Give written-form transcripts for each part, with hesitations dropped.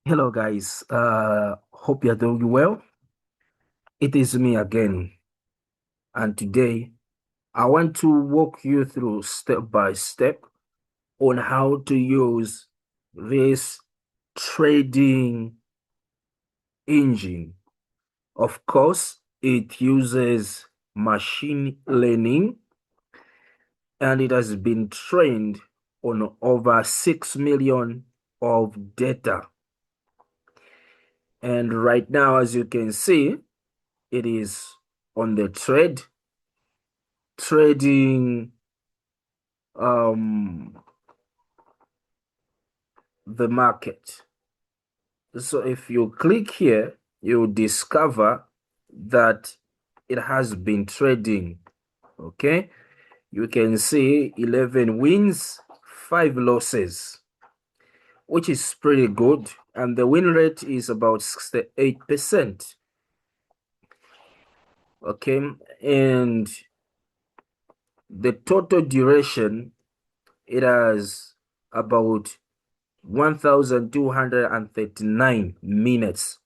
Hello guys, hope you're doing well. It is me again, and today I want to walk you through step by step on how to use this trading engine. Of course, it uses machine learning and it has been trained on over 6 million of data. And right now, as you can see, it is on the trading the market. So if you click here, you discover that it has been trading. Okay, you can see 11 wins, 5 losses, which is pretty good, and the win rate is about 68%. Okay, and the total duration, it has about 1,239 minutes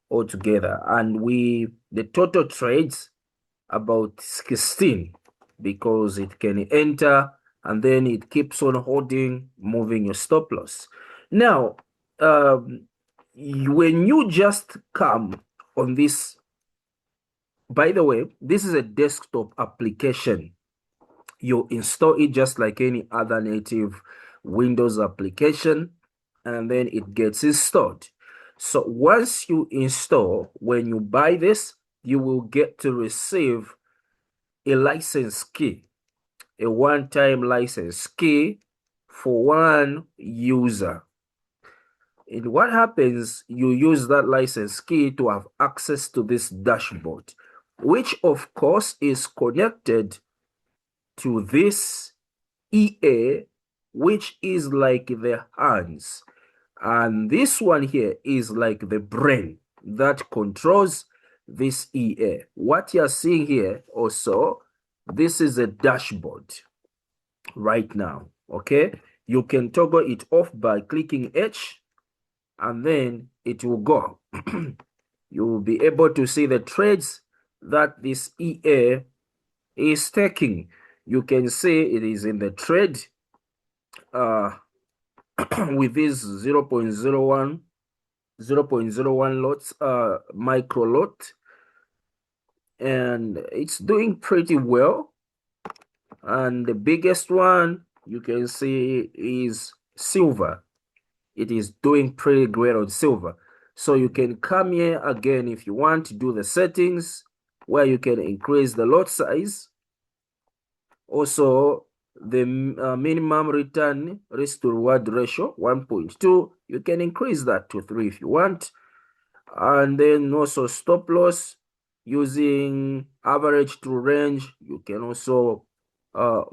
altogether, and the total trades about 16 because it can enter and then it keeps on holding, moving your stop loss. Now, when you just come on this, by the way, this is a desktop application. You install it just like any other native Windows application, and then it gets installed. So once you install, when you buy this, you will get to receive a license key, a one-time license key for one user. And what happens, you use that license key to have access to this dashboard, which of course is connected to this EA, which is like the hands. And this one here is like the brain that controls this EA. What you're seeing here also, this is a dashboard right now, okay? You can toggle it off by clicking H and then it will go. You will be able to see the trades that this EA is taking. You can see it is in the trade with this 0.01 lots, micro lot, and it's doing pretty well. And the biggest one you can see is silver. It is doing pretty great on silver. So you can come here again if you want to do the settings where you can increase the lot size. Also, the minimum return risk to reward ratio 1.2, you can increase that to 3 if you want. And then also stop loss using average to range, you can also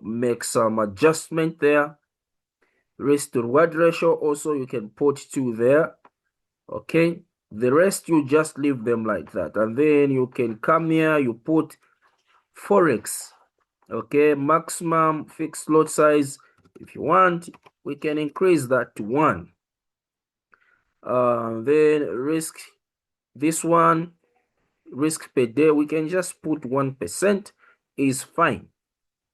make some adjustment there. Risk to reward ratio also you can put 2 there. Okay, the rest you just leave them like that, and then you can come here, you put Forex. Okay, maximum fixed lot size, if you want, we can increase that to 1. Then risk, this one, risk per day, we can just put 1%, is fine.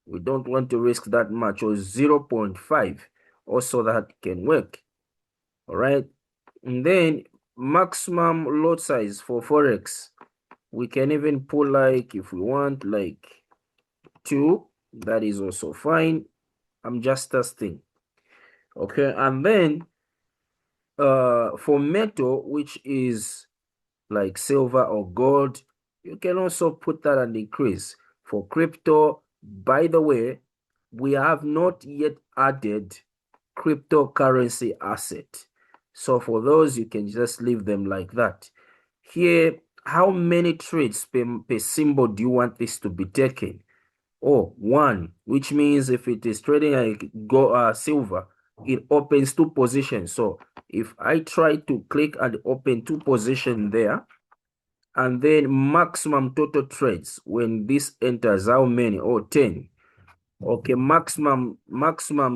We don't want to risk that much, or 0.5, also that can work. All right, and then maximum lot size for Forex, we can even put, like, if we want, like 2, that is also fine. I'm just testing. Okay, and then for metal, which is like silver or gold, you can also put that and increase. For crypto, by the way, we have not yet added cryptocurrency asset. So for those, you can just leave them like that. Here, how many trades per symbol do you want this to be taken? Oh, 1, which means if it is trading like silver, it opens 2 positions. So if I try to click and open 2 positions there, and then maximum total trades, when this enters, how many? Oh, 10. Okay, maximum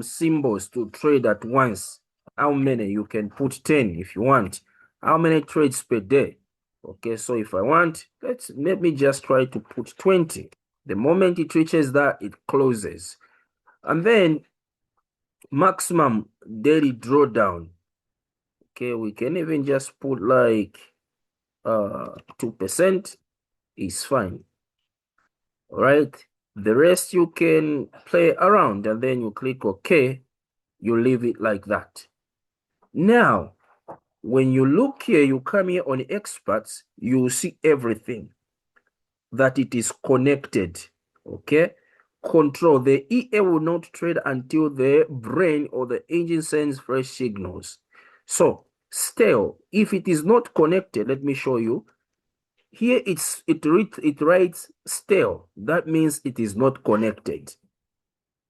symbols to trade at once. How many? You can put 10 if you want. How many trades per day? Okay, so if I want, let me just try to put 20. The moment it reaches that, it closes. And then maximum daily drawdown. Okay, we can even just put like 2% is fine. All right. The rest you can play around and then you click OK. You leave it like that. Now, when you look here, you come here on experts, you will see everything that it is connected. Okay. Control. The EA will not trade until the brain or the engine sends fresh signals. So, still, if it is not connected, let me show you. Here it writes stale. That means it is not connected.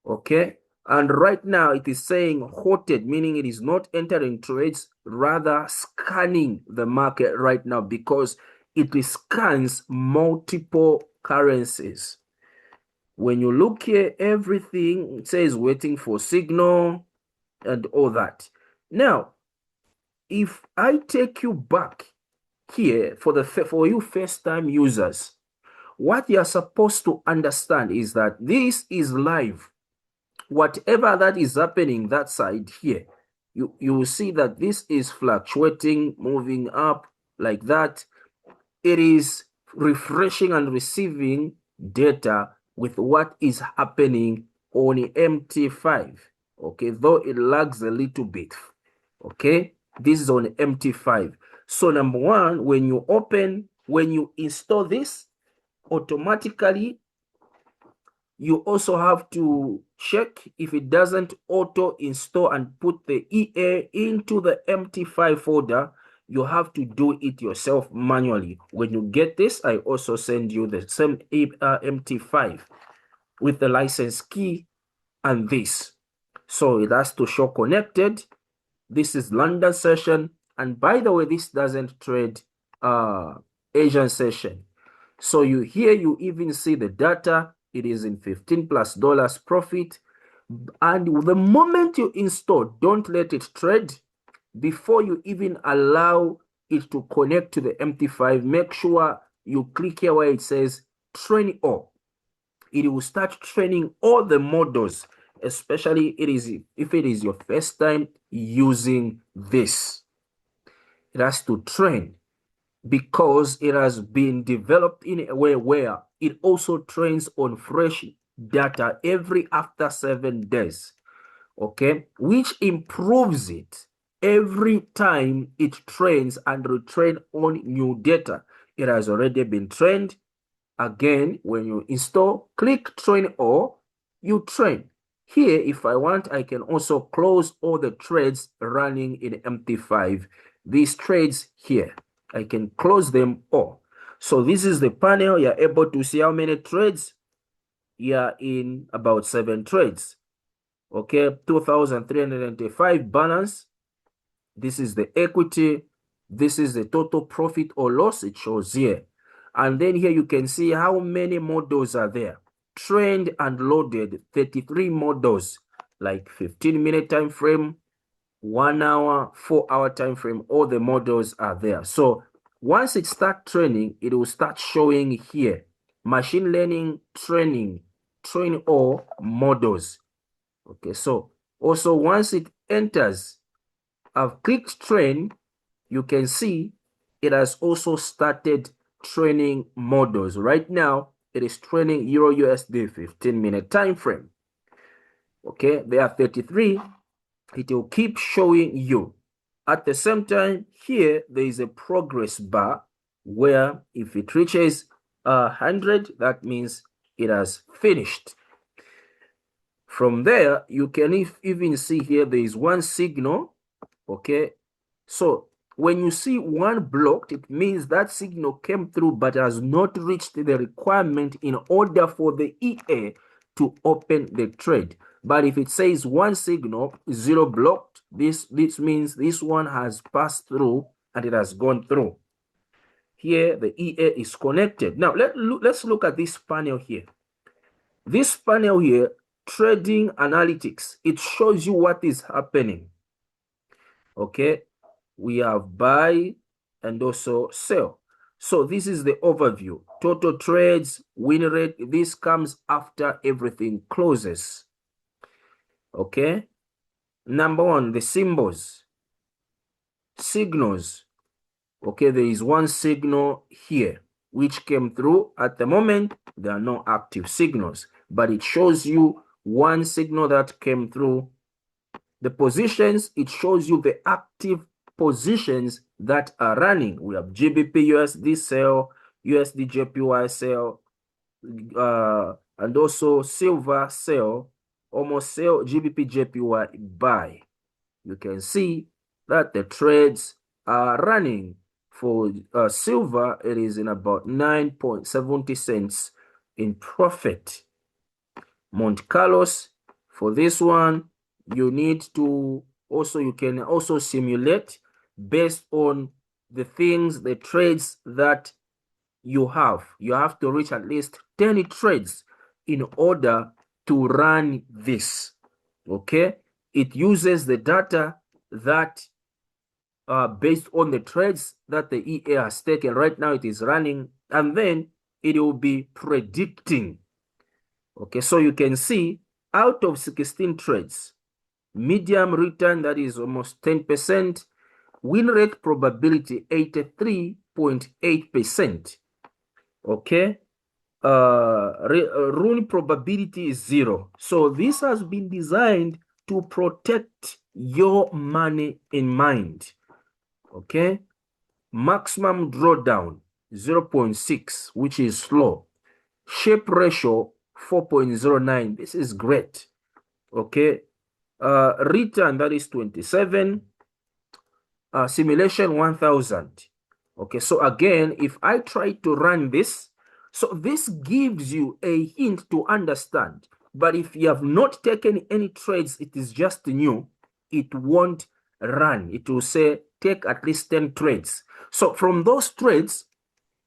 Okay. And right now it is saying halted, meaning it is not entering trades, rather scanning the market right now because it scans multiple currencies. When you look here, everything says waiting for signal and all that. Now, if I take you back here for you first-time users, what you're supposed to understand is that this is live. Whatever that is happening that side here, you will see that this is fluctuating, moving up like that. It is refreshing and receiving data with what is happening on MT5. Okay, though it lags a little bit. Okay, this is on MT5. So number one, when you install this, automatically you also have to check if it doesn't auto install and put the EA into the MT5 folder. You have to do it yourself manually. When you get this, I also send you the same MT5 with the license key and this. So it has to show connected. This is London session. And by the way, this doesn't trade Asian session. So you even see the data. It is in $15+ profit. And the moment you install, don't let it trade. Before you even allow it to connect to the MT5, make sure you click here where it says train all. It will start training all the models, especially if it is your first time using this. It has to train because it has been developed in a way where it also trains on fresh data every after 7 days, okay, which improves it every time it trains and retrain on new data. It has already been trained. Again, when you install, click train all, you train. Here, if I want, I can also close all the trades running in MT5. These trades here, I can close them all. So this is the panel. You're able to see how many trades. You're in about 7 trades. Okay, 2,395 balance. This is the equity. This is the total profit or loss. It shows here. And then here you can see how many models are there. Trained and loaded, 33 models, like 15-minute time frame, 1 hour, 4-hour time frame. All the models are there. So once it starts training, it will start showing here. Machine learning training, train all models. Okay, so also once it enters, I've clicked train, you can see it has also started training models. Right now, it is training Euro USD 15-minute time frame. Okay, there are 33. It will keep showing you. At the same time, here, there is a progress bar where if it reaches 100, that means it has finished. From there, you can even see here, there is one signal. Okay, so when you see one blocked, it means that signal came through but has not reached the requirement in order for the EA to open the trade. But if it says one signal, 0 blocked, this means this one has passed through and it has gone through. Here, the EA is connected. Now, let's look at this panel here. This panel here, trading analytics, it shows you what is happening. Okay, we have buy and also sell. So this is the overview. Total trades, win rate, this comes after everything closes. Okay. Number one, the symbols, signals. Okay, there is one signal here which came through. At the moment, there are no active signals, but it shows you one signal that came through. The positions, it shows you the active positions that are running. We have GBP USD sell, USD JPY sell, and also silver sell, almost sell, GBP JPY buy. You can see that the trades are running. For silver, it is in about 9.70 cents in profit. Monte Carlos, for this one, you need to also, you can also simulate based on the things, the trades that you have. You have to reach at least 10 trades in order to run this. Okay, it uses the data that based on the trades that the EA has taken. Right now it is running, and then it will be predicting. Okay, so you can see out of 16 trades, medium return, that is almost 10%, win rate probability 83.8%. Okay, rune probability is 0. So this has been designed to protect your money in mind. Okay, maximum drawdown 0.6, which is slow. Shape ratio 4.09. This is great. Okay, return, that is 27. Simulation 1000. Okay, so again, if I try to run this, so this gives you a hint to understand. But if you have not taken any trades, it is just new, it won't run. It will say take at least 10 trades. So from those trades,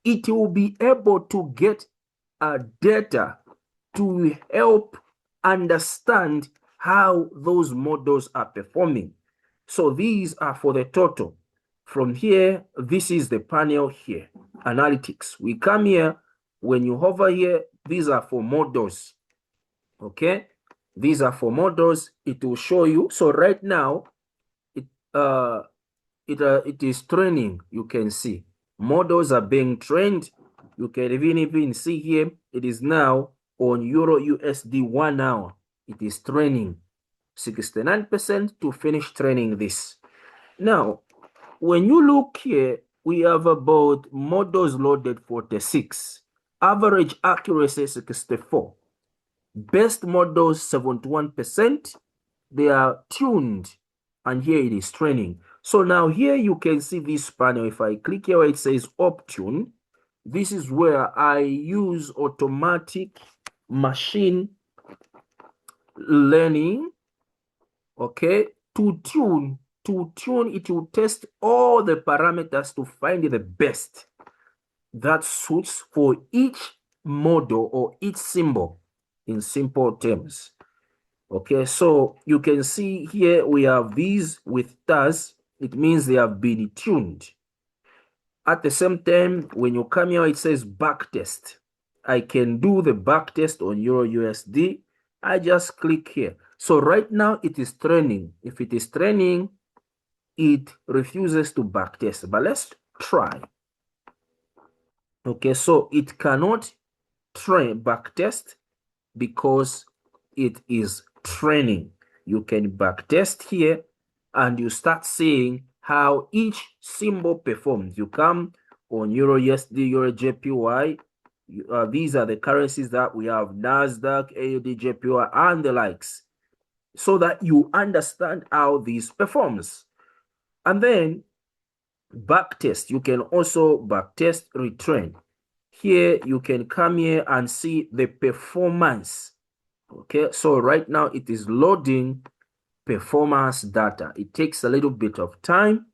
it will be able to get data to help understand how those models are performing. So these are for the total. From here, this is the panel here, analytics. We come here, when you hover here, these are for models. Okay, these are for models. It will show you. So right now, it is training. You can see models are being trained. You can even see here, it is now on Euro USD 1 hour. It is training 69% to finish training this. Now, when you look here, we have about models loaded 46, average accuracy 64, best models 71%. They are tuned, and here it is training. So now here you can see this panel. If I click here where it says Optune, this is where I use automatic machine learning, okay, to tune. It will test all the parameters to find the best that suits for each model or each symbol in simple terms. Okay, so you can see here we have these with stars. It means they have been tuned. At the same time, when you come here, it says back test. I can do the back test on Euro USD. I just click here. So right now it is training. If it is training, it refuses to back test. But let's try. Okay, so it cannot back test because it is training. You can back test here and you start seeing how each symbol performs. You come on Euro USD, Euro JPY. These are the currencies that we have: NASDAQ, AUD, JPY, and the likes, so that you understand how this performs. And then backtest, you can also backtest retrain. Here you can come here and see the performance. Okay, so right now it is loading performance data. It takes a little bit of time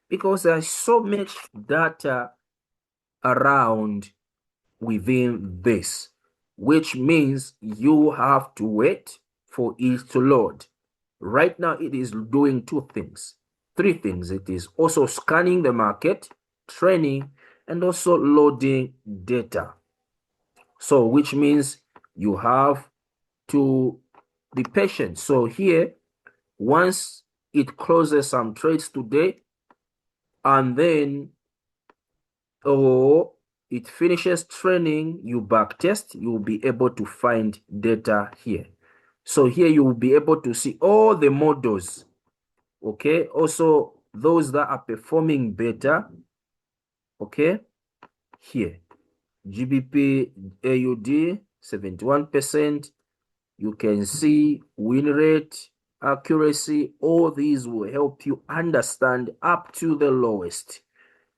because there's so much data around within this, which means you have to wait for it to load. Right now it is doing two things. three things. It is also scanning the market, training, and also loading data. So which means you have to be patient. So here, once it closes some trades today, and then it finishes training, you back test, you will be able to find data here. So here you will be able to see all the models, okay? Also, those that are performing better, okay? Here, GBP AUD, 71%. You can see win rate, accuracy. All these will help you understand up to the lowest,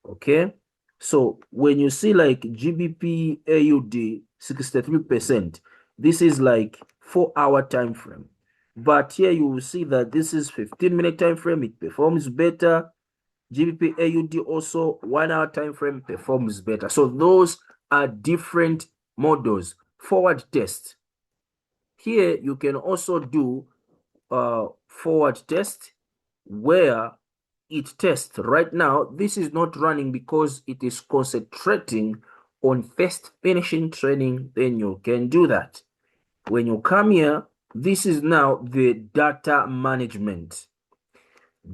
okay? So when you see like GBP AUD 63%, this is like 4-hour time frame. But here you will see that this is 15-minute time frame. It performs better. GBP AUD also 1-hour time frame performs better. So those are different models. Forward test. Here you can also do forward test where it tests. Right now, this is not running because it is concentrating on first finishing training. Then you can do that. When you come here, this is now the data management.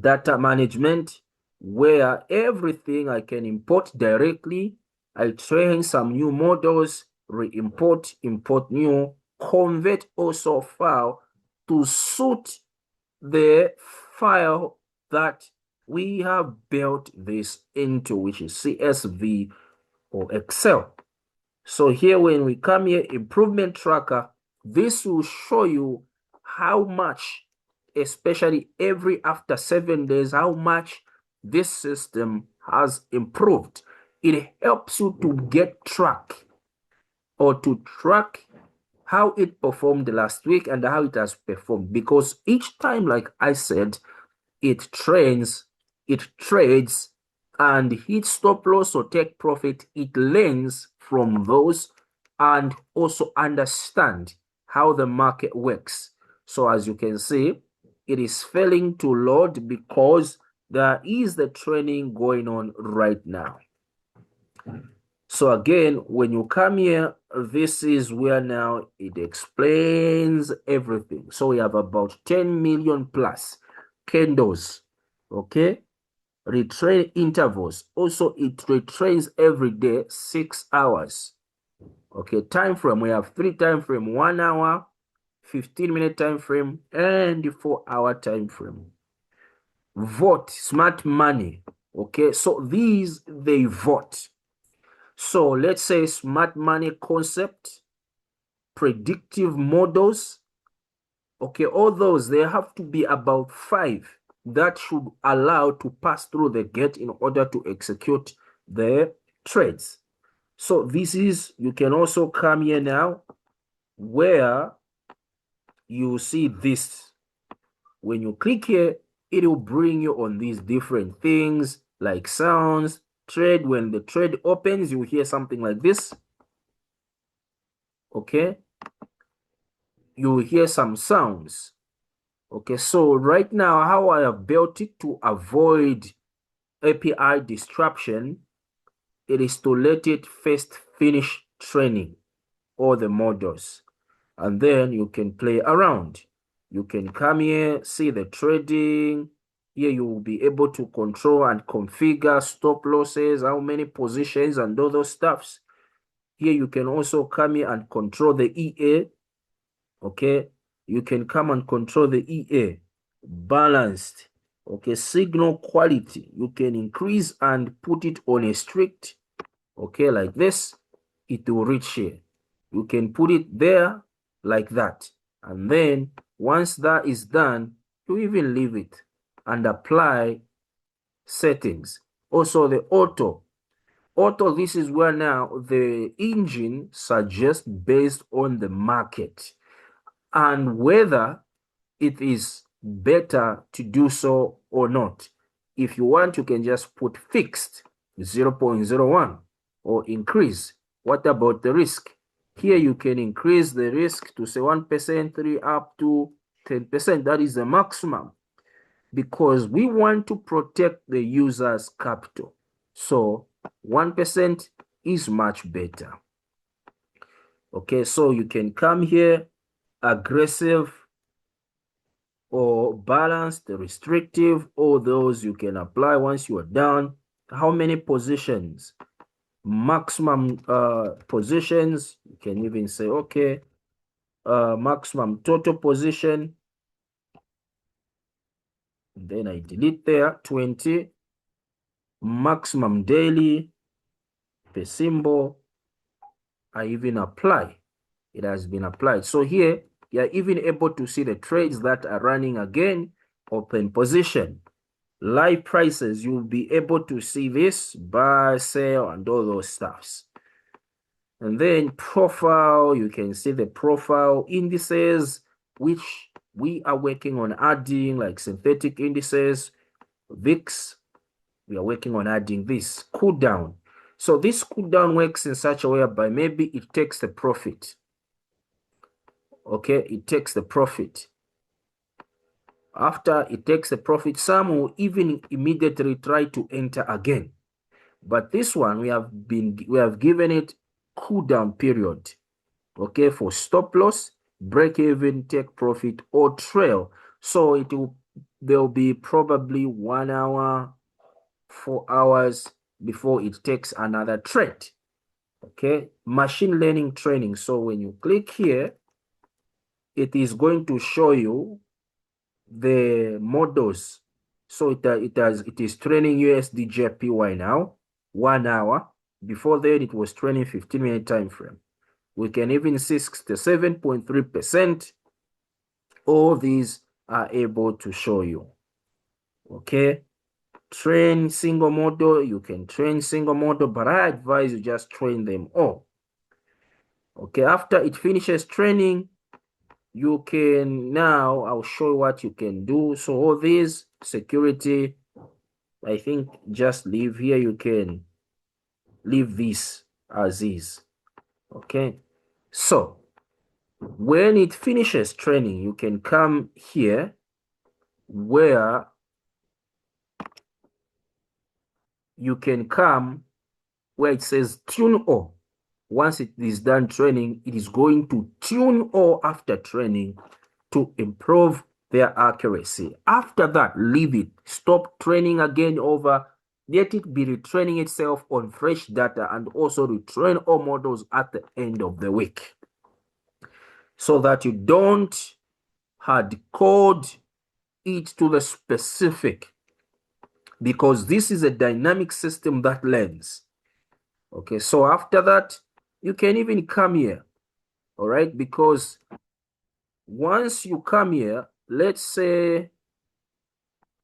Data management, where everything I can import directly. I train some new models, re-import, import new, convert also file to suit the file that we have built this into, which is CSV or Excel. So here, when we come here, improvement tracker, this will show you how much, especially every after 7 days, how much this system has improved. It helps you to get track or to track how it performed last week and how it has performed, because each time, like I said, it trades, and hits stop loss or take profit. It learns from those and also understand how the market works. So as you can see, it is failing to load because there is the training going on right now. So again, when you come here, this is where now it explains everything. So we have about 10 million plus candles, okay? Retrain intervals. Also, it retrains every day, 6 hours. Okay, time frame, we have 3 time frame, 1 hour, 15-minute time frame, and 4-hour time frame. Vote, smart money. Okay, so these, they vote. So let's say smart money concept, predictive models. Okay, all those, they have to be about 5 that should allow to pass through the gate in order to execute the trades. So this is, you can also come here now where you see this. When you click here, it will bring you on these different things like sounds, trade. When the trade opens, you hear something like this. Okay, you will hear some sounds. Okay, so right now, how I have built it to avoid API disruption, it is to let it first finish training all the models, and then you can play around. You can come here, see the trading. Here you will be able to control and configure stop losses, how many positions, and all those stuffs. Here you can also come here and control the EA. Okay, you can come and control the EA, balanced. Okay, signal quality, you can increase and put it on a strict. Okay, like this, it will reach here. You can put it there like that, and then once that is done, you even leave it and apply settings. Also the auto, this is where now the engine suggests based on the market and whether it is better to do so or not. If you want, you can just put fixed 0.01 or increase. What about the risk? Here you can increase the risk to say 1%, 3 up to 10%. That is the maximum. because we want to protect the user's capital. So 1% is much better. Okay, so you can come here, aggressive or balanced, restrictive, all those you can apply once you are done. How many positions? Maximum positions. You can even say, okay, maximum total position. Then I delete there, 20. Maximum daily, the symbol, I even apply. It has been applied. So here, you are even able to see the trades that are running again, open position. Live prices, you'll be able to see this, buy, sell, and all those stuffs. And then profile, you can see the profile indices, which we are working on adding, like synthetic indices, VIX. We are working on adding this cool down. So this cool down works in such a way by maybe it takes the profit. Okay, it takes the profit. After it takes the profit, some will even immediately try to enter again. But this one, we have given it cool down period. Okay, for stop loss, break even, take profit, or trail. So there'll be probably 1 hour, 4 hours before it takes another trade. Okay, machine learning training. So when you click here, it is going to show you the models. So it is training USD now, 1 hour. Before then, it was training 15-minute time frame. We can even see 67.3%. All these are able to show you. Okay. Train single model. You can train single model, but I advise you just train them all. Okay. After it finishes training, you can now, I'll show you what you can do. So all these security, I think just leave here. You can leave this as is. Okay. So when it finishes training, you can come here where it says tune all. Once it is done training, it is going to tune all after training to improve their accuracy. After that, leave it. Stop training again over. Let it be retraining itself on fresh data and also retrain all models at the end of the week, so that you don't hard code it to the specific, because this is a dynamic system that learns. Okay, so after that, you can even come here, all right? Because once you come here, let's say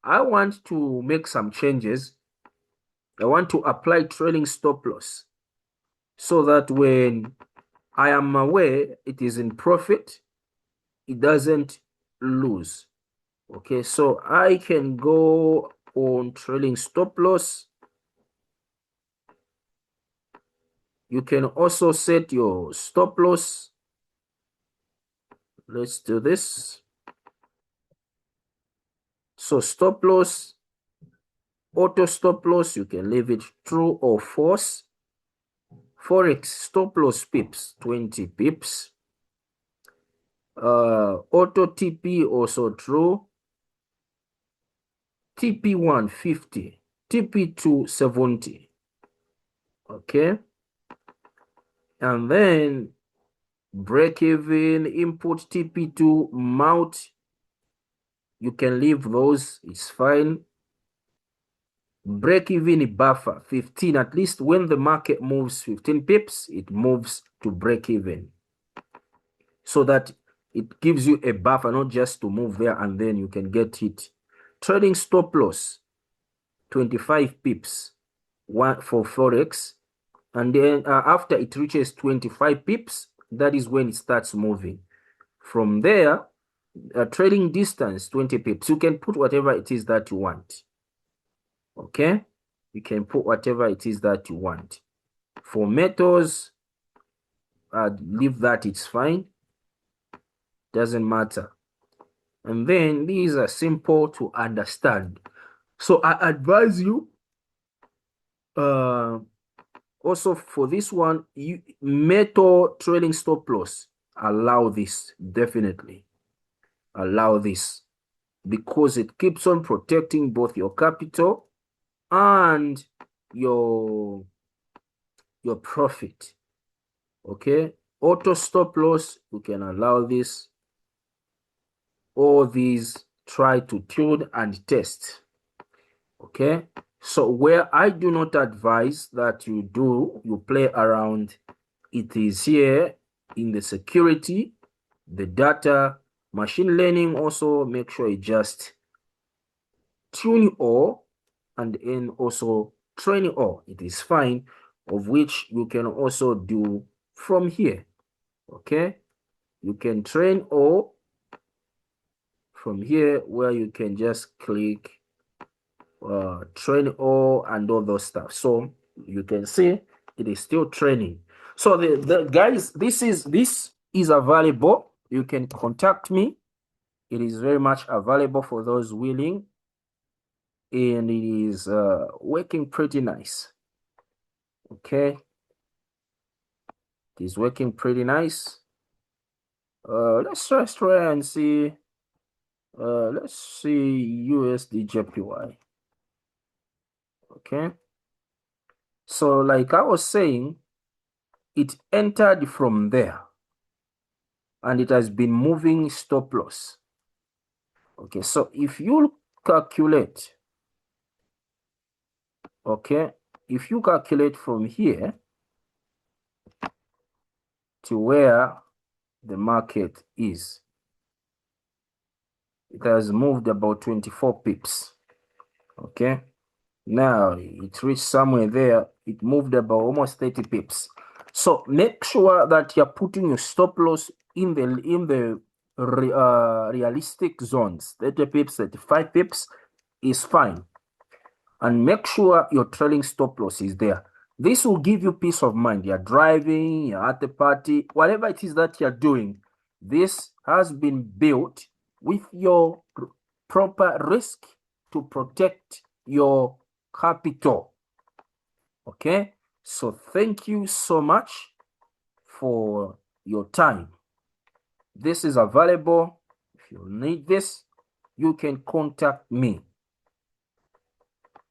I want to make some changes. I want to apply trailing stop loss so that when I am aware it is in profit, it doesn't lose. Okay, so I can go on trailing stop loss. You can also set your stop loss. Let's do this. So stop loss, auto stop loss, you can leave it true or false. Forex stop loss pips, 20 pips. Auto TP also true. TP 150, TP 270. Okay. And then break even, input TP2 mount. You can leave those, it's fine. Break even buffer 15, at least when the market moves 15 pips, it moves to break even, so that it gives you a buffer, not just to move there and then you can get hit. Trading stop loss 25 pips for Forex, and then after it reaches 25 pips, that is when it starts moving. From there, trading distance 20 pips. You can put whatever it is that you want. Okay, you can put whatever it is that you want. For metals, leave that, it's fine, doesn't matter. And then these are simple to understand. So I advise you also for this one, metal trailing stop loss, allow this, definitely allow this, because it keeps on protecting both your capital and your profit. Okay, auto stop loss, you can allow this. All these try to tune and test. Okay, so where I do not advise that you play around, it is here in the security, the data, machine learning. Also make sure you just tune all and then also training all. It is fine, of which you can also do from here. Okay, you can train all from here, where you can just click train all and all those stuff. So you can see it is still training. So the guys, this is available. You can contact me. It is very much available for those willing, and it is working pretty nice. Okay, it is working pretty nice. Let's try and see. Let's see USD JPY. Okay, so like I was saying, it entered from there and it has been moving stop loss. Okay, so if you calculate, okay, if you calculate from here to where the market is, it has moved about 24 pips. Okay, now it reached somewhere there, it moved about almost 30 pips. So make sure that you're putting your stop loss in the realistic zones. 30 pips, 35 pips is fine. And make sure your trailing stop loss is there. This will give you peace of mind. You're driving, you're at the party, whatever it is that you're doing, this has been built with your proper risk to protect your capital. Okay, so thank you so much for your time. This is available. If you need this, you can contact me.